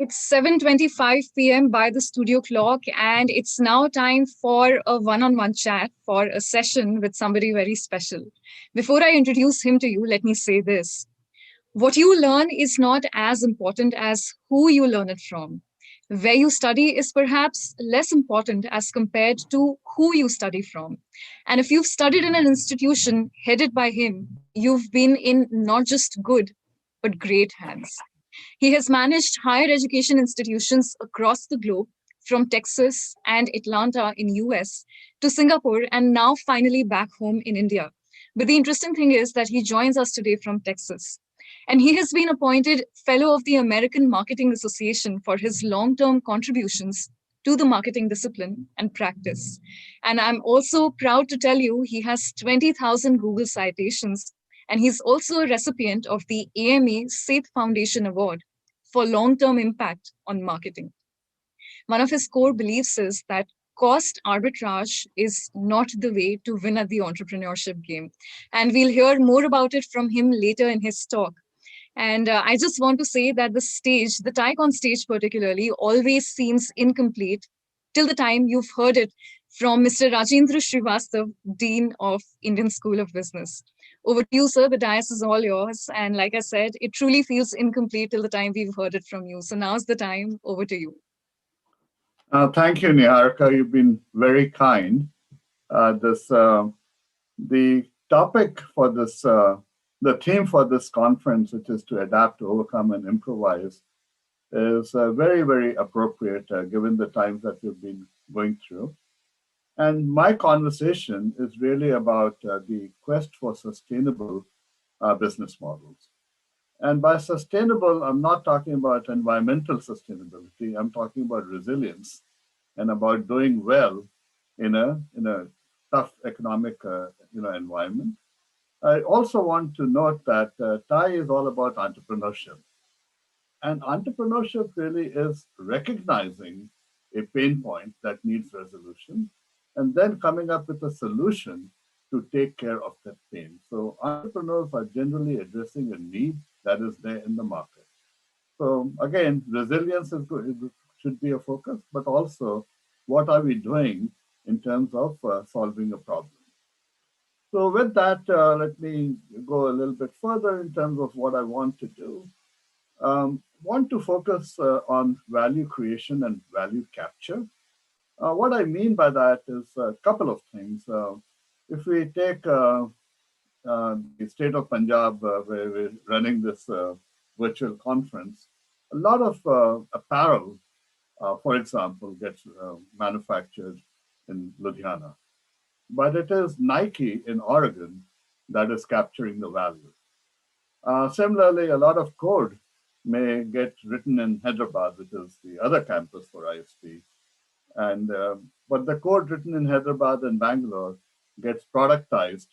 It's 7:25 p.m. by the studio clock, and it's now time for a one-on-one chat for a session with somebody very special. Before I introduce him to you, let me say this. What you learn is not as important as who you learn it from. Where you study is perhaps less important as compared to who you study from. And if you've studied in an institution headed by him, you've been in not just good, but great hands. He has managed higher education institutions across the globe, from Texas and Atlanta in US to Singapore and now finally back home in India. But the interesting thing is that he joins us today from Texas. And he has been appointed Fellow of the American Marketing Association for his long-term contributions to the marketing discipline and practice. And I'm also proud to tell you he has 20,000 Google citations, and he's also a recipient of the AMA Seth Foundation Award for long-term impact on marketing. One of his core beliefs is that cost arbitrage is not the way to win at the entrepreneurship game. And we'll hear more about it from him later in his talk. And I just want to say that the stage, the Tycon stage particularly, always seems incomplete till the time you've heard it from Mr. Rajendra Srivastava, Dean of Indian School of Business. Over to you, sir. The dais is all yours. And like I said, it truly feels incomplete till the time we've heard it from you. So now's the time. Over to you. Thank you, Niharika. You've been very kind. The topic for this, the theme for this conference, which is to adapt, overcome, and improvise, is very, very appropriate given the times that we've been going through. And my conversation is really about the quest for sustainable business models. And by sustainable, I'm not talking about environmental sustainability. I'm talking about resilience and about doing well in a tough economic environment. I also want to note that TIE is all about entrepreneurship. And entrepreneurship really is recognizing a pain point that needs resolution and then coming up with a solution to take care of that pain. So entrepreneurs are generally addressing a need that is there in the market. So again, resilience should be a focus, but also what are we doing in terms of solving a problem? So with that, let me go a little bit further in terms of what I want to do. Want to focus on value creation and value capture. What I mean by that is a couple of things. If we take the state of Punjab, where we're running this virtual conference, a lot of apparel, for example, gets manufactured in Ludhiana. But it is Nike in Oregon that is capturing the value. Similarly, a lot of code may get written in Hyderabad, which is the other campus for ISB. And but the code written in Hyderabad and Bangalore gets productized,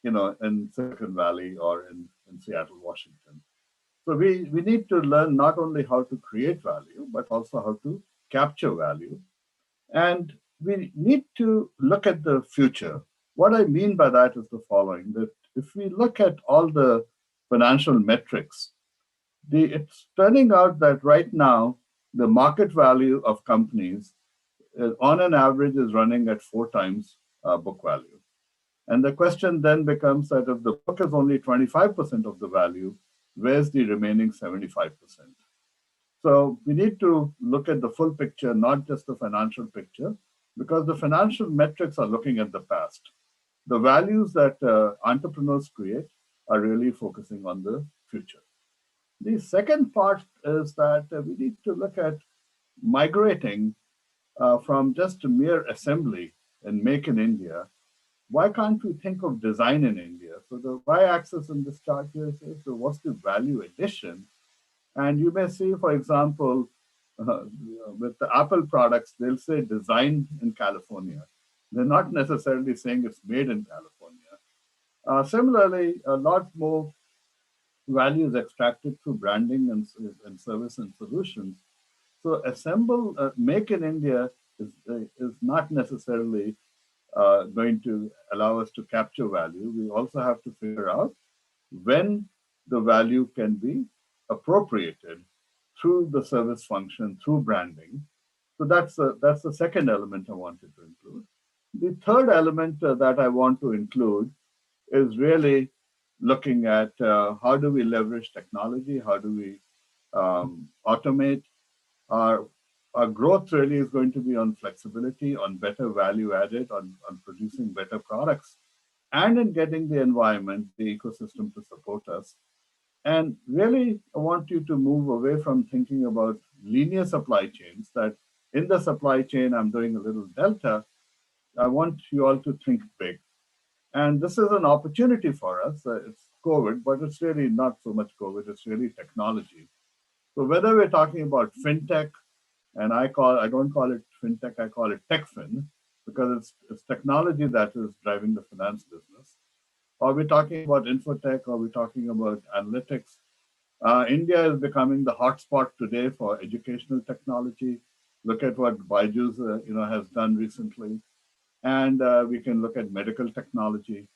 in Silicon Valley or in Seattle, Washington. So we need to learn not only how to create value, but also how to capture value. And we need to look at the future. What I mean by that is the following, that if we look at all the financial metrics, it's turning out that right now, the market value of companies on an average is running at 4 times book value. And the question then becomes that if the book is only 25% of the value, where's the remaining 75%? So we need to look at the full picture, not just the financial picture, because the financial metrics are looking at the past. The values that entrepreneurs create are really focusing on the future. The second part is that we need to look at migrating from just a mere assembly and make in India. Why can't we think of design in India? So the y-axis in this chart here says, so what's the value addition? And you may see, for example, with the Apple products, they'll say design in California. They're not necessarily saying it's made in California. Similarly, a lot more value is extracted through branding and service and solutions. So make in India is not necessarily going to allow us to capture value. We also have to figure out when the value can be appropriated through the service function, through branding. So that's the second element I wanted to include. The third element that I want to include is really looking at how do we leverage technology, how do we automate. Our, our growth really is going to be on flexibility, on better value added, on producing better products, and in getting the environment, the ecosystem to support us. And really, I want you to move away from thinking about linear supply chains, that in the supply chain, I'm doing a little delta. I want you all to think big. And this is an opportunity for us. It's COVID, but it's really not so much COVID, it's really technology. So whether we're talking about fintech, and I don't call it fintech, I call it techfin, because it's technology that is driving the finance business. Or we're talking about infotech, or we're talking about analytics. India is becoming the hotspot today for educational technology. Look at what Byju's has done recently, and we can look at medical technology.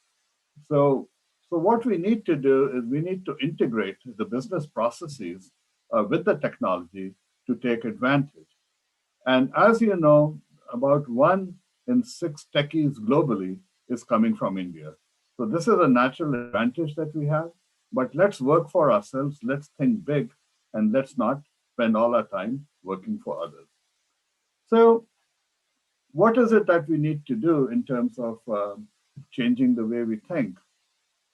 So, so what we need to do is we need to integrate the business processes with the technology to take advantage. And as you know, about 1 in 6 techies globally is coming from India. So this is a natural advantage that we have, but let's work for ourselves, let's think big, and let's not spend all our time working for others. So what is it that we need to do in terms of changing the way we think?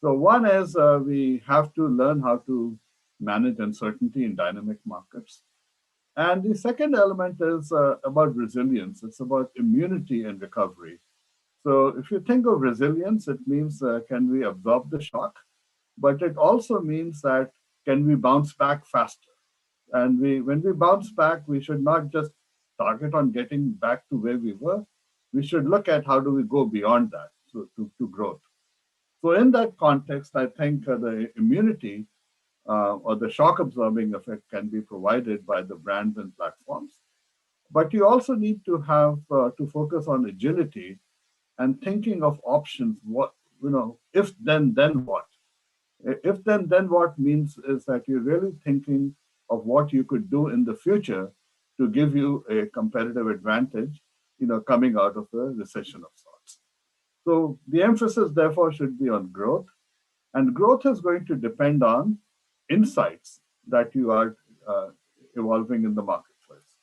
So one is we have to learn how to manage uncertainty in dynamic markets. And the second element is about resilience. It's about immunity and recovery. So if you think of resilience, it means can we absorb the shock? But it also means that can we bounce back faster? And when we bounce back, we should not just target on getting back to where we were. We should look at how do we go beyond that to growth. So in that context, I think the immunity or the shock absorbing effect can be provided by the brands and platforms. But you also need to have to focus on agility and thinking of options. What if then what? If then what means is that you're really thinking of what you could do in the future to give you a competitive advantage, coming out of a recession of sorts. So the emphasis therefore should be on growth, and growth is going to depend on insights that you are evolving in the marketplace.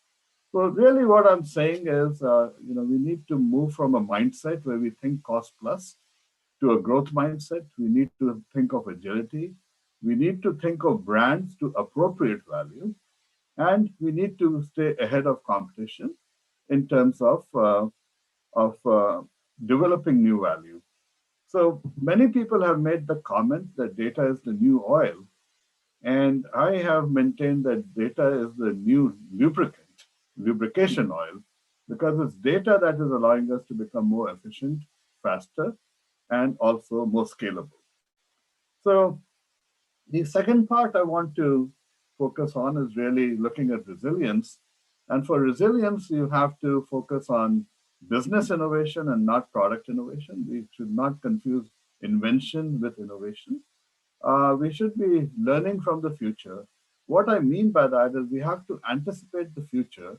So really what I'm saying is, we need to move from a mindset where we think cost plus to a growth mindset. We need to think of agility. We need to think of brands to appropriate value. And we need to stay ahead of competition in terms of developing new value. So many people have made the comment that data is the new oil. And I have maintained that data is the new lubrication oil, because it's data that is allowing us to become more efficient, faster, and also more scalable. So the second part I want to focus on is really looking at resilience. And for resilience, you have to focus on business innovation and not product innovation. We should not confuse invention with innovation. We should be learning from the future. What I mean by that is we have to anticipate the future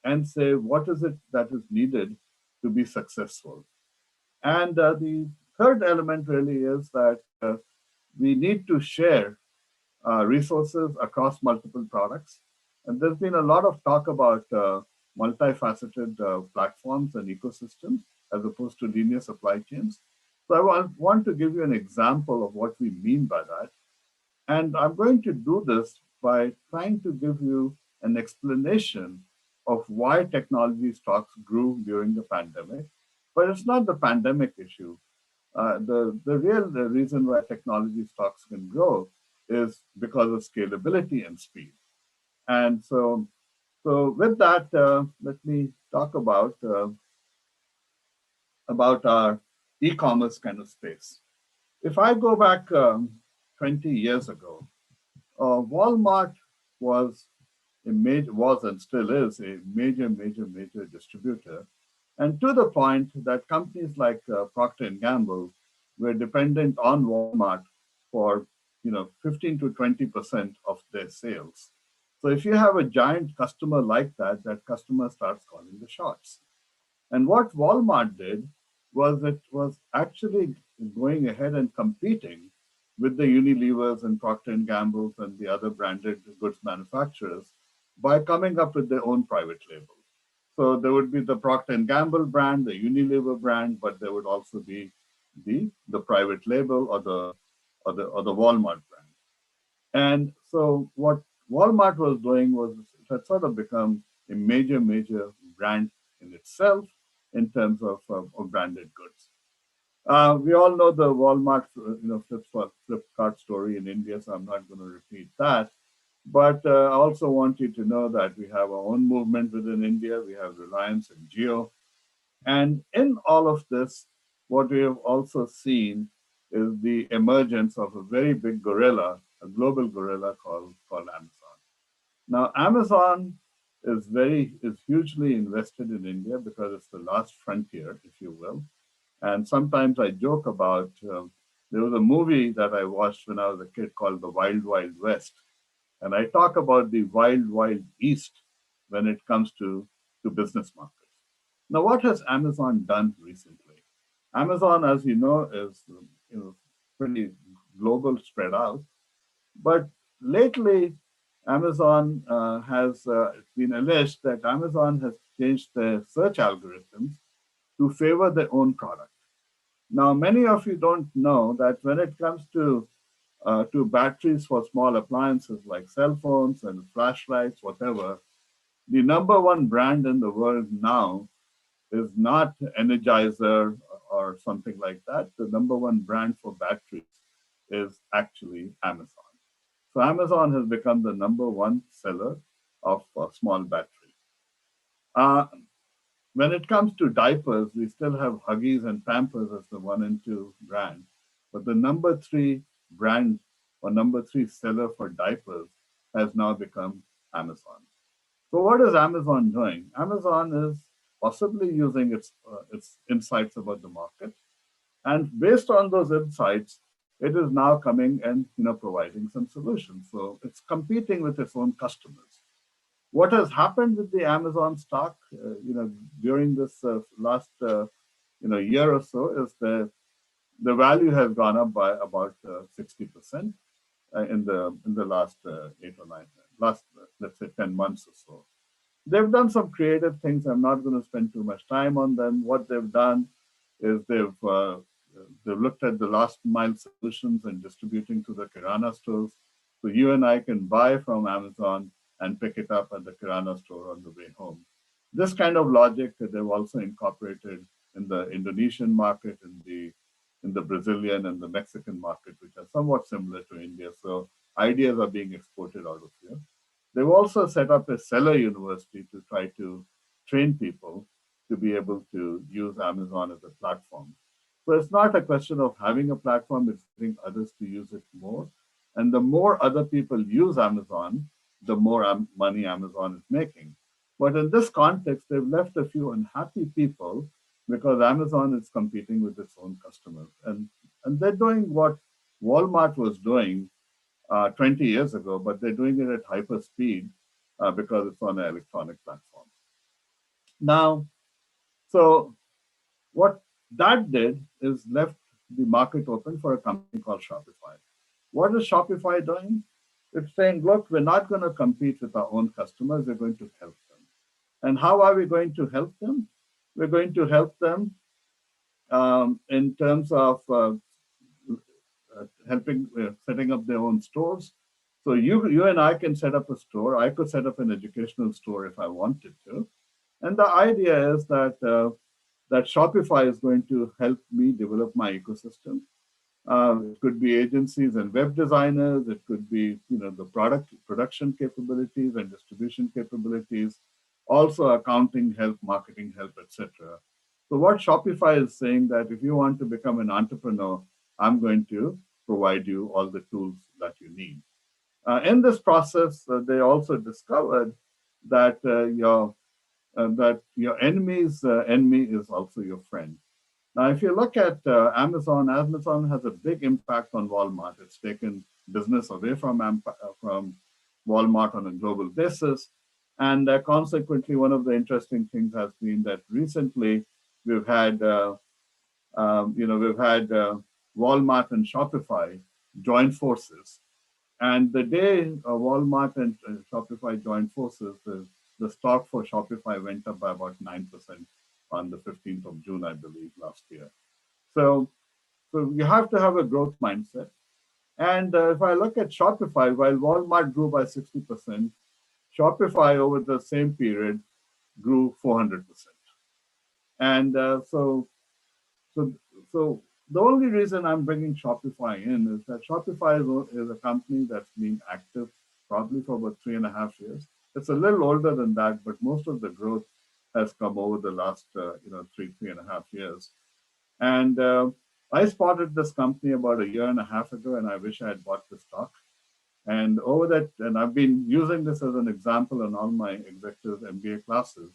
and say, what is it that is needed to be successful? And the third element really is that we need to share resources across multiple products. And there's been a lot of talk about multifaceted platforms and ecosystems as opposed to linear supply chains. So I want to give you an example of what we mean by that. And I'm going to do this by trying to give you an explanation of why technology stocks grew during the pandemic. But it's not the pandemic issue. The real reason why technology stocks can grow is because of scalability and speed. And so with that, let me talk about our e-commerce kind of space. If I go back 20 years ago, Walmart was was and still is a major distributor, and to the point that companies like Procter and Gamble were dependent on Walmart for 15 to 20% of their sales. So if you have a giant customer like that, that customer starts calling the shots. And what Walmart did was it was actually going ahead and competing with the Unilevers and Procter and Gamble's and the other branded goods manufacturers by coming up with their own private label. So there would be the Procter and Gamble brand, the Unilever brand, but there would also be the private label or the Walmart brand. And so what Walmart was doing was it had sort of become a major brand in itself in terms of branded goods. We all know the Walmart, Flipkart story in India, so I'm not going to repeat that. But I also want you to know that we have our own movement within India. We have Reliance and Jio. And in all of this, what we have also seen is the emergence of a very big gorilla, a global gorilla called Amazon. Now, Amazon is hugely invested in India because it's the last frontier, if you will. And sometimes I joke about there was a movie that I watched when I was a kid called The Wild Wild West, and I talk about the wild wild east when it comes to business markets. Now, what has Amazon done recently? Amazon, as you know, is pretty global spread out, but lately Amazon has been alleged that Amazon has changed their search algorithms to favor their own product. Now, many of you don't know that when it comes to batteries for small appliances like cell phones and flashlights, whatever, the number one brand in the world now is not Energizer or something like that. The number one brand for batteries is actually Amazon. So Amazon has become the number one seller of small batteries. Uh, when it comes to diapers, we still have Huggies and Pampers as the one and two brand. But the number three brand or number three seller for diapers has now become Amazon. So what is Amazon doing? Amazon is possibly using its insights about the market, and based on those insights, it is now coming and providing some solutions. So it's competing with its own customers. What has happened with the Amazon stock, during this last year or so is the value has gone up by about 60% in the last 8 or 9 last let's say 10 months or so. They've done some creative things. I'm not going to spend too much time on them. What they've done is they've looked at the last mile solutions and distributing to the Kirana stores. So you and I can buy from Amazon and pick it up at the Kirana store on the way home. This kind of logic they've also incorporated in the Indonesian market, in the Brazilian and the Mexican market, which are somewhat similar to India. So ideas are being exported out of here. They've also set up a seller university to try to train people to be able to use Amazon as a platform. So it's not a question of having a platform, it's getting others to use it more. And the more other people use Amazon, the more money Amazon is making. But in this context, they've left a few unhappy people because Amazon is competing with its own customers. And they're doing what Walmart was doing 20 years ago, but they're doing it at hyper speed because it's on an electronic platform. Now, so what that did is left the market open for a company called Shopify. What is Shopify doing? It's saying, look, we're not going to compete with our own customers, we're going to help them. And how are we going to help them? We're going to help them in terms of helping setting up their own stores. So you and I can set up a store. I could set up an educational store if I wanted to. And the idea is that Shopify is going to help me develop my ecosystem. It could be agencies and web designers. It could be the production capabilities and distribution capabilities, also accounting help, marketing help, etc. So what Shopify is saying that if you want to become an entrepreneur, I'm going to provide you all the tools that you need. In this process, they also discovered that your enemy's enemy is also your friend. Now, if you look at Amazon has a big impact on Walmart. It's taken business away from Walmart on a global basis. And consequently, one of the interesting things has been that recently we've had, Walmart and Shopify join forces. And the day Walmart and Shopify joined forces, the stock for Shopify went up by about 9% on the 15th of June, I believe, last year. So, so you have to have a growth mindset. And if I look at Shopify, while Walmart grew by 60%, Shopify over the same period grew 400%. And so, so the only reason I'm bringing Shopify in is that Shopify is a company that's been active probably for about 3.5 years. It's a little older than that, but most of the growth has come over the last, 3.5 years. And I spotted this company about a year and a half ago, and I wish I had bought the stock. And over that, and I've been using this as an example in all my executive MBA classes.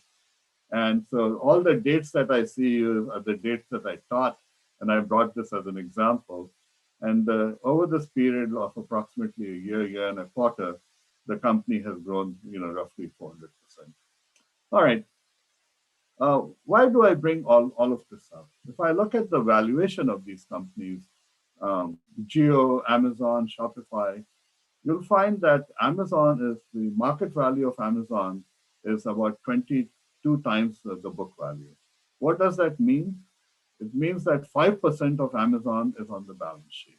And so all the dates that I see are the dates that I taught, and I brought this as an example. And over this period of approximately a year and a quarter, the company has grown, roughly 400%. All right. Why do I bring all of this up? If I look at the valuation of these companies, Geo, Amazon, Shopify, you'll find that the market value of Amazon is about 22 times the book value. What does that mean? It means that 5% of Amazon is on the balance sheet.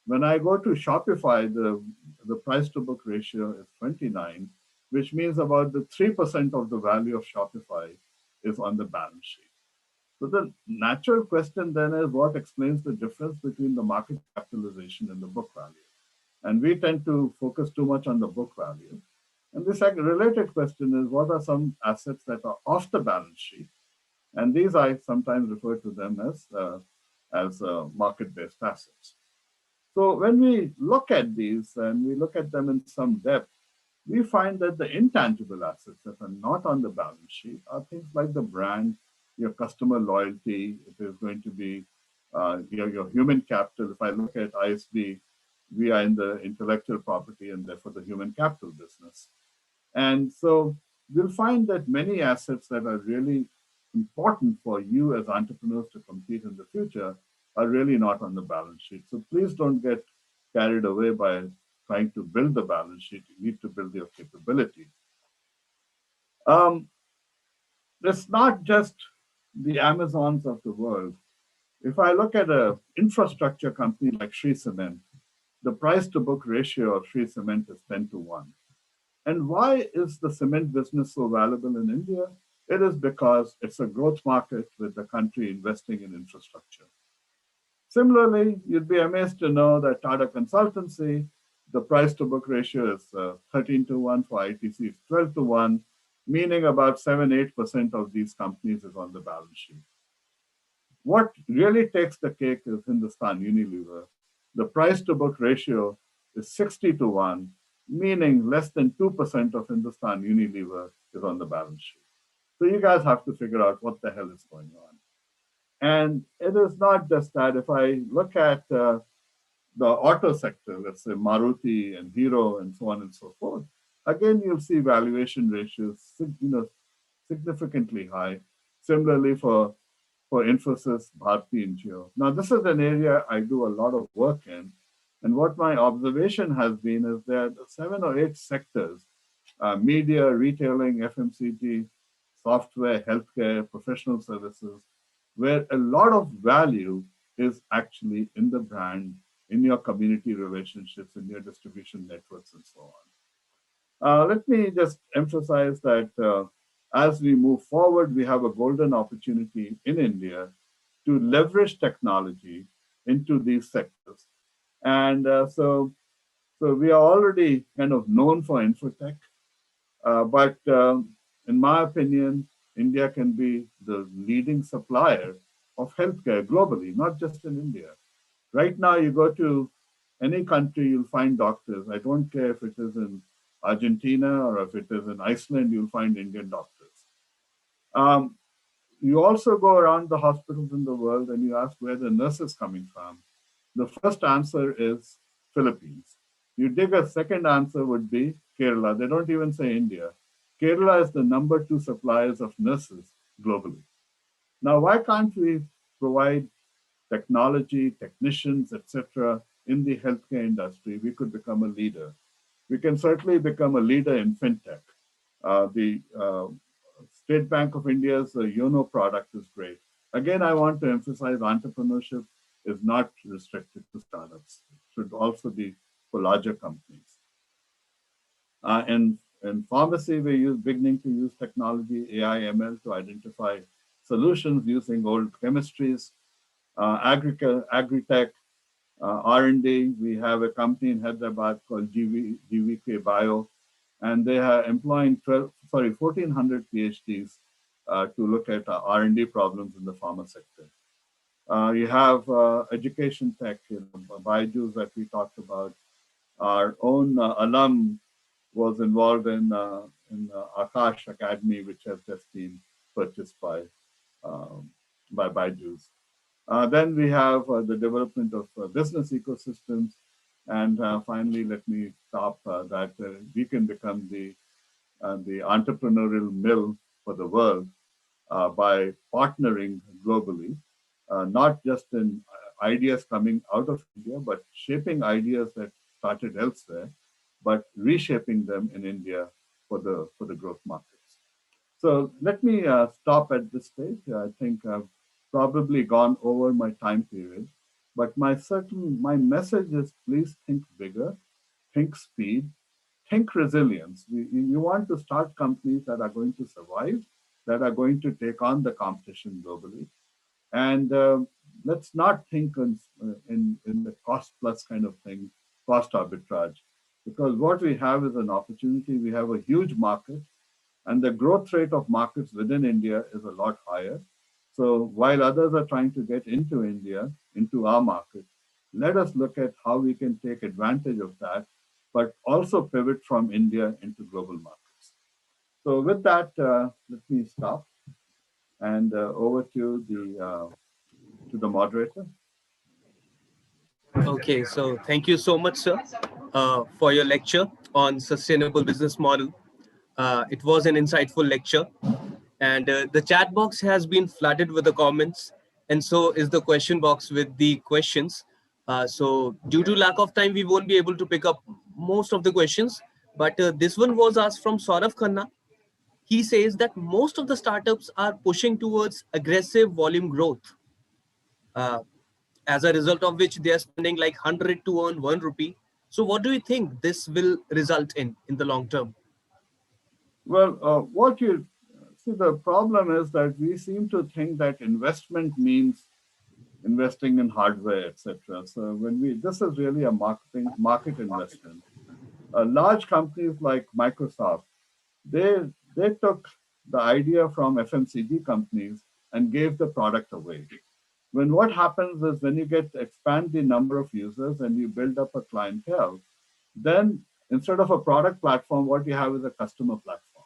When I go to Shopify, the price to book ratio is 29, which means about the 3% of the value of Shopify is on the balance sheet. So the natural question then is what explains the difference between the market capitalization and the book value? And we tend to focus too much on the book value. And the second related question is what are some assets that are off the balance sheet? And these I sometimes refer to them as market-based assets. So when we look at these and we look at them in some depth, we find that the intangible assets that are not on the balance sheet are things like the brand, your customer loyalty. It is going to be your human capital. If I look at ISB, we are in the intellectual property and therefore the human capital business. And so we'll find that many assets that are really important for you as entrepreneurs to compete in the future are really not on the balance sheet. So please don't get carried away by trying to build the balance sheet. You need to build your capability. It's not just the Amazons of the world. If I look at an infrastructure company like Shree Cement, the price to book ratio of Shree Cement is 10-1. And why is the cement business so valuable in India? It is because it's a growth market with the country investing in infrastructure. Similarly, you'd be amazed to know that Tata Consultancy, the price to book ratio is 13-1, for ITC it's 12-1, meaning about 7-8% of these companies is on the balance sheet. What really takes the cake is Hindustan Unilever. The price to book ratio is 60-1, meaning less than 2% of Hindustan Unilever is on the balance sheet. So you guys have to figure out what the hell is going on. And it is not just that. If I look at the auto sector, let's say Maruti and Hero and so on and so forth, again, you'll see valuation ratios significantly high. Similarly for Infosys, Bharti, and Jio. Now, this is an area I do a lot of work in. And what my observation has been is that 7 or 8 sectors, media, retailing, FMCG, software, healthcare, professional services, where a lot of value is actually in the brand, in your community relationships, in your distribution networks, and so on. Let me just emphasize that as we move forward, we have a golden opportunity in India to leverage technology into these sectors. And so we are already kind of known for infotech, but in my opinion, India can be the leading supplier of healthcare globally, not just in India. Right now, you go to any country, you'll find doctors. I don't care if it is in Argentina or if it is in Iceland, you'll find Indian doctors. You also go around the hospitals in the world and you ask where the nurse is coming from. The first answer is Philippines. You dig a second answer would be Kerala. They don't even say India. Kerala is the number 2 suppliers of nurses globally. Now, why can't we provide technology, technicians, etc., in the healthcare industry? We could become a leader. We can certainly become a leader in fintech. The State Bank of India's YONO product is great. Again, I want to emphasize entrepreneurship is not restricted to startups. It should also be for larger companies. In pharmacy, we're beginning to use technology, AI, ML, to identify solutions using old chemistries. Agritech, R&D, we have a company in Hyderabad called GVK Bio, and they are employing 1,400 PhDs to look at R&D problems in the pharma sector. You have education tech, Byju's that we talked about. Our own alum was involved in Akash Academy, which has just been purchased by Byju's. Then we have the development of business ecosystems. And finally, let me stop that we can become the entrepreneurial mill for the world by partnering globally, not just in ideas coming out of India, but shaping ideas that started elsewhere, but reshaping them in India for the growth markets. So let me stop at this stage. I think I've probably gone over my time period, but my message is please think bigger, think speed, think resilience. You want to start companies that are going to survive, that are going to take on the competition globally. And let's not think in the cost plus kind of thing, cost arbitrage, because what we have is an opportunity. We have a huge market, and the growth rate of markets within India is a lot higher. So while others are trying to get into India, into our market, let us look at how we can take advantage of that, but also pivot from India into global markets. So with that, let me stop and over to the moderator. Okay, so thank you so much, sir, for your lecture on sustainable business model. It was an insightful lecture, and the chat box has been flooded with the comments, and so is the question box with the questions. So due to lack of time, we won't be able to pick up most of the questions, but this one was asked from Saurav Khanna. He says that most of the startups are pushing towards aggressive volume growth, uh, as a result of which they are spending like 100 to earn 1 rupee. So what do you think this will result in the long term? Well, what you see, the problem is that we seem to think that investment means investing in hardware, etc. So this is really a market investment. Large companies like Microsoft, they took the idea from FMCG companies and gave the product away. When what happens is when you expand the number of users and you build up a clientele, then instead of a product platform, what you have is a customer platform.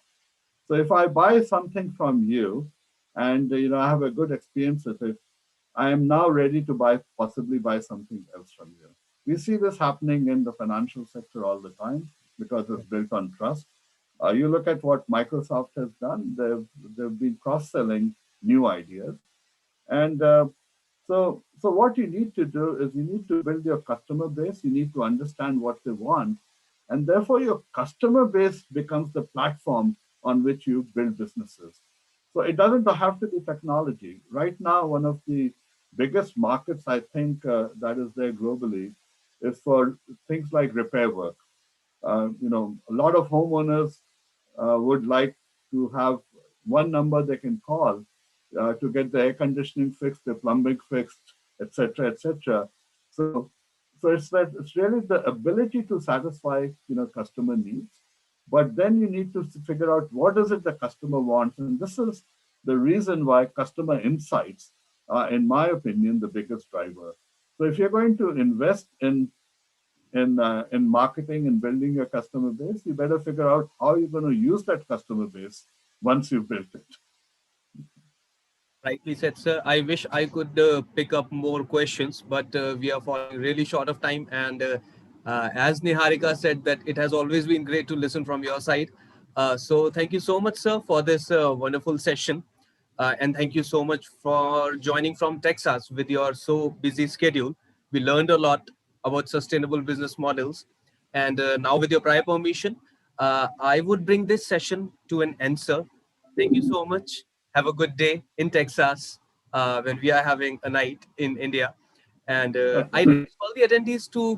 So if I buy something from you, and I have a good experience with it, I am now ready to possibly buy something else from you. We see this happening in the financial sector all the time because it's built on trust. You look at what Microsoft has done; they've been cross-selling new ideas, and so what you need to do is you need to build your customer base. You need to understand what they want, and therefore your customer base becomes the platform on which you build businesses. So it doesn't have to be technology. Right now, one of the biggest markets I think that is there globally is for things like repair work. A lot of homeowners would like to have one number they can call to get the air conditioning fixed, the plumbing fixed, etc., etc. So, it's really the ability to satisfy customer needs, but then you need to figure out what is it the customer wants, and this is the reason why customer insights are, in my opinion, the biggest driver. So, if you're going to invest in marketing and building your customer base, you better figure out how you're going to use that customer base once you've built it. Rightly said, sir. I wish I could pick up more questions, but we are falling really short of time. And As Niharika said, that it has always been great to listen from your side. So thank you so much, sir, for this wonderful session. And thank you so much for joining from Texas with your so busy schedule. We learned a lot about sustainable business models. And now, with your prior permission, I would bring this session to an end, sir. Thank you so much. Have a good day in Texas when we are having a night in India. And I request all the attendees to